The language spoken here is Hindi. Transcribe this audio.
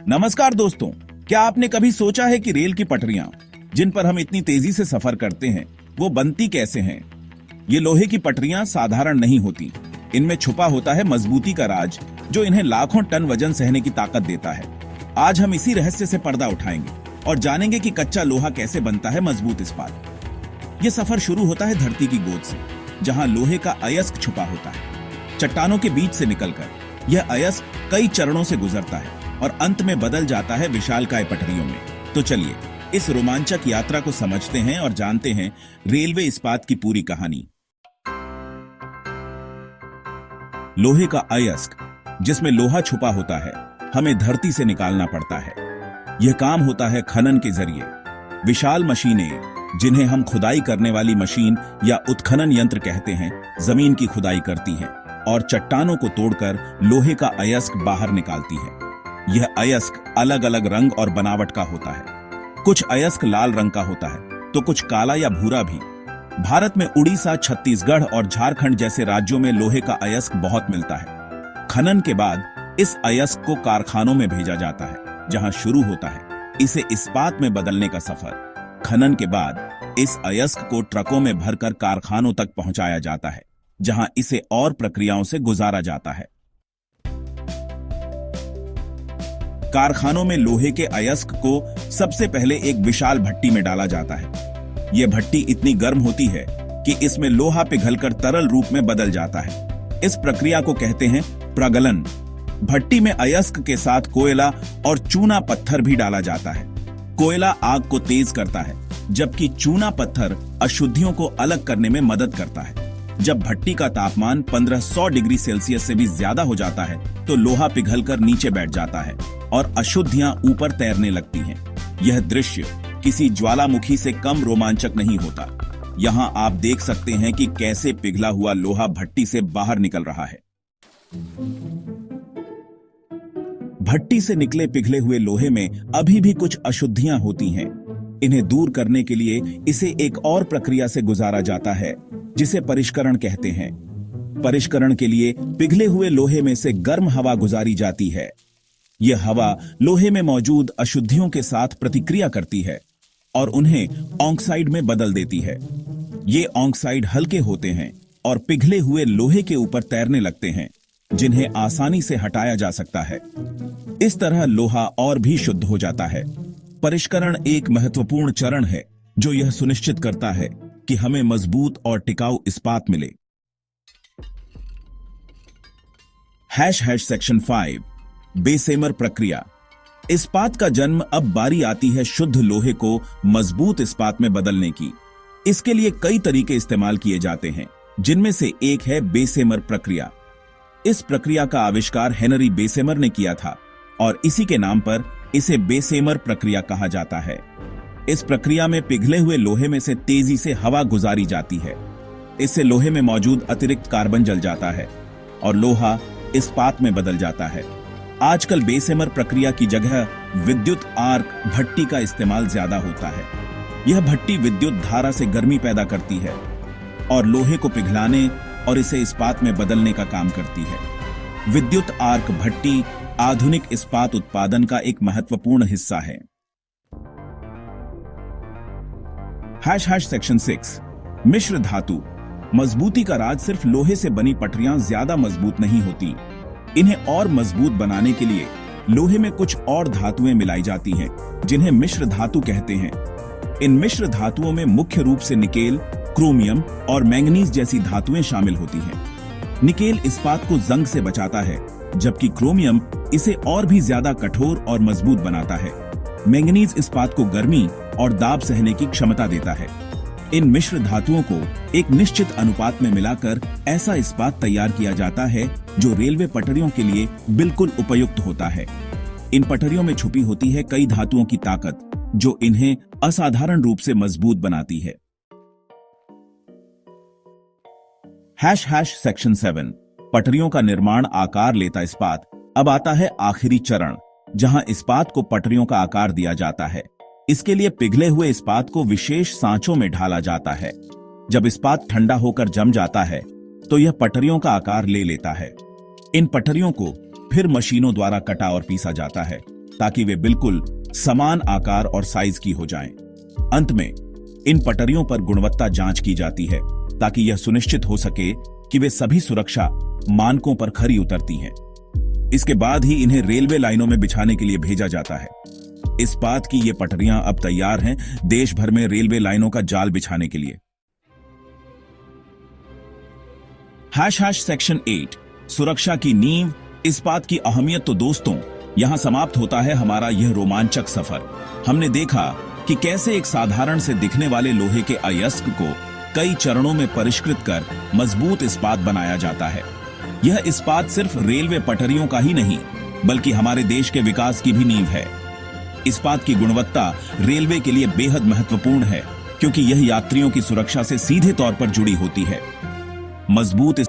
नमस्कार दोस्तों, क्या आपने कभी सोचा है कि रेल की पटरियां जिन पर हम इतनी तेजी से सफर करते हैं वो बनती कैसे हैं? ये लोहे की पटरियां साधारण नहीं होती। इनमें छुपा होता है मजबूती का राज, जो इन्हें लाखों टन वजन सहने की ताकत देता है। आज हम इसी रहस्य से पर्दा उठाएंगे और जानेंगे कि कच्चा लोहा कैसे बनता है मजबूत इस्पात। ये सफर शुरू होता है धरती की गोद से, जहां लोहे का अयस्क छुपा होता है। चट्टानों के बीच से निकलकर यह अयस्क कई चरणों से गुजरता है और अंत में बदल जाता है विशालकाय पटरियों में। तो चलिए इस रोमांचक यात्रा को समझते हैं और जानते हैं रेलवे इस्पात की पूरी कहानी। लोहे का अयस्क, जिसमें लोहा छुपा होता है, हमें धरती से निकालना पड़ता है। यह काम होता है खनन के जरिए। विशाल मशीनें, जिन्हें हम खुदाई करने वाली मशीन या उत्खनन यंत्र कहते हैं, जमीन की खुदाई करती हैं और चट्टानों को तोड़कर लोहे का अयस्क बाहर निकालती है। यह अयस्क अलग अलग रंग और बनावट का होता है। कुछ अयस्क लाल रंग का होता है तो कुछ काला या भूरा भी। भारत में उड़ीसा, छत्तीसगढ़ और झारखंड जैसे राज्यों में लोहे का अयस्क बहुत मिलता है। खनन के बाद इस अयस्क को कारखानों में भेजा जाता है, जहां शुरू होता है इसे इस्पात में बदलने का सफर। खनन के बाद इस अयस्क को ट्रकों में भरकर कारखानों तक पहुंचाया जाता है, जहां इसे और प्रक्रियाओं से गुजारा जाता है। कारखानों में लोहे के अयस्क को सबसे पहले एक विशाल भट्टी में डाला जाता है। यह भट्टी इतनी गर्म होती है कि इसमें लोहा पिघलकर तरल रूप में बदल जाता है। इस प्रक्रिया को कहते हैं प्रगलन। भट्टी में अयस्क के साथ कोयला और चूना पत्थर भी डाला जाता है। कोयला आग को तेज करता है, जबकि चूना पत्थर अशुद्धियों को अलग करने में मदद करता है। जब भट्टी का तापमान 1500 डिग्री सेल्सियस से भी ज्यादा हो जाता है तो लोहा पिघलकर नीचे बैठ जाता है और अशुद्धियां ऊपर तैरने लगती हैं। यह दृश्य किसी ज्वालामुखी से कम रोमांचक नहीं होता। यहां आप देख सकते हैं कि कैसे पिघला हुआ लोहा भट्टी से बाहर निकल रहा है। भट्टी से निकले पिघले हुए लोहे में अभी भी कुछ अशुद्धियां होती हैं। इन्हें दूर करने के लिए इसे एक और प्रक्रिया से गुजारा जाता है, जिसे परिष्करण कहते हैं। परिष्करण के लिए पिघले हुए लोहे में से गर्म हवा गुजारी जाती है। यह हवा लोहे में मौजूद अशुद्धियों के साथ प्रतिक्रिया करती है और उन्हें ऑक्साइड में बदल देती है। ये ऑक्साइड हल्के होते हैं और पिघले हुए लोहे के ऊपर तैरने लगते हैं, जिन्हें आसानी से हटाया जा सकता है। इस तरह लोहा और भी शुद्ध हो जाता है। परिष्करण एक महत्वपूर्ण चरण है जो यह सुनिश्चित करता है कि हमें मजबूत और टिकाऊ इस्पात मिले। सेक्शन 5 बेसेमर प्रक्रिया। इस्पात का जन्म। अब बारी आती है शुद्ध लोहे को मजबूत इस्पात में बदलने की। इसके लिए कई तरीके इस्तेमाल किए जाते हैं, जिनमें से एक है बेसेमर प्रक्रिया। इस प्रक्रिया का आविष्कार हेनरी बेसेमर ने किया था और इसी के नाम पर इसे बेसेमर प्रक्रिया कहा जाता है। इस प्रक्रिया में पिघले हुए लोहे में से तेजी से हवा गुजारी जाती है। इससे लोहे में मौजूद अतिरिक्त कार्बन जल जाता है और लोहा इस्पात में बदल जाता है। आजकल बेसेमर प्रक्रिया की जगह विद्युत आर्क भट्टी का इस्तेमाल ज्यादा होता है। यह भट्टी विद्युत धारा से गर्मी पैदा करती है और लोहे को पिघलाने और इसे इस्पात में बदलने का काम करती है। विद्युत आर्क भट्टी आधुनिक इस्पात उत्पादन का एक महत्वपूर्ण हिस्सा है। सेक्शन 6 मिश्र धातु। मजबूती का राज। सिर्फ लोहे से बनी पटरियां ज्यादा मजबूत नहीं होती। इन्हें और मजबूत बनाने के लिए लोहे में कुछ और धातुएं मिलाई जाती हैं, जिन्हें मिश्र धातु कहते हैं। इन मिश्र धातुओं में मुख्य रूप से निकेल, क्रोमियम और मैंगनीज जैसी धातुएं शामिल होती हैं। निकेल इस्पात को जंग से बचाता है, जबकि क्रोमियम इसे और भी ज्यादा कठोर और मजबूत बनाता है। मैंगनीज इस्पात को गर्मी और दाब सहने की क्षमता देता है। इन मिश्र धातुओं को एक निश्चित अनुपात में मिलाकर ऐसा इस्पात तैयार किया जाता है जो रेलवे पटरियों के लिए बिल्कुल उपयुक्त होता है। इन पटरियों में छुपी होती है कई धातुओं की ताकत, जो इन्हें असाधारण रूप से मजबूत बनाती है। सेक्शन 7 पटरियों का निर्माण। आकार लेता इस्पात। अब आता है आखिरी चरण, जहां इस्पात को पटरियों का आकार दिया जाता है। इसके लिए पिघले हुए इस्पात को विशेष सांचों में ढाला जाता है। जब इस्पात ठंडा होकर जम जाता है तो यह पटरियों का आकार ले लेता है। इन पटरियों को फिर मशीनों द्वारा कटा और पीसा जाता है। ताकि वे बिल्कुल समान आकार और साइज की हो जाएं। अंत में इन पटरियों पर गुणवत्ता जांच की जाती है ताकि यह सुनिश्चित हो सके कि वे सभी सुरक्षा मानकों पर खरी उतरती हैं। इसके बाद ही इन्हें रेलवे लाइनों में बिछाने के लिए भेजा जाता है। इस्पात की ये पटरियां अब तैयार हैं देश भर में रेलवे लाइनों का जाल बिछाने के लिए। सेक्शन 8 सुरक्षा की नींव, इस्पात की अहमियत। तो दोस्तों, यहां समाप्त होता है हमारा यह रोमांचक सफर। हमने देखा कि कैसे एक साधारण से दिखने वाले लोहे के अयस्क को कई चरणों में परिष्कृत कर मजबूत इस्पात बनाया जाता है। यह इस्पात सिर्फ रेलवे पटरियों का ही नहीं, बल्कि हमारे देश के विकास की भी नींव है। इस्पात की गुणवत्ता रेलवे के लिए बेहद महत्वपूर्ण है, क्योंकि यह यात्रियों की सुरक्षा से सीधे तौर पर जुड़ी होती है। मजबूत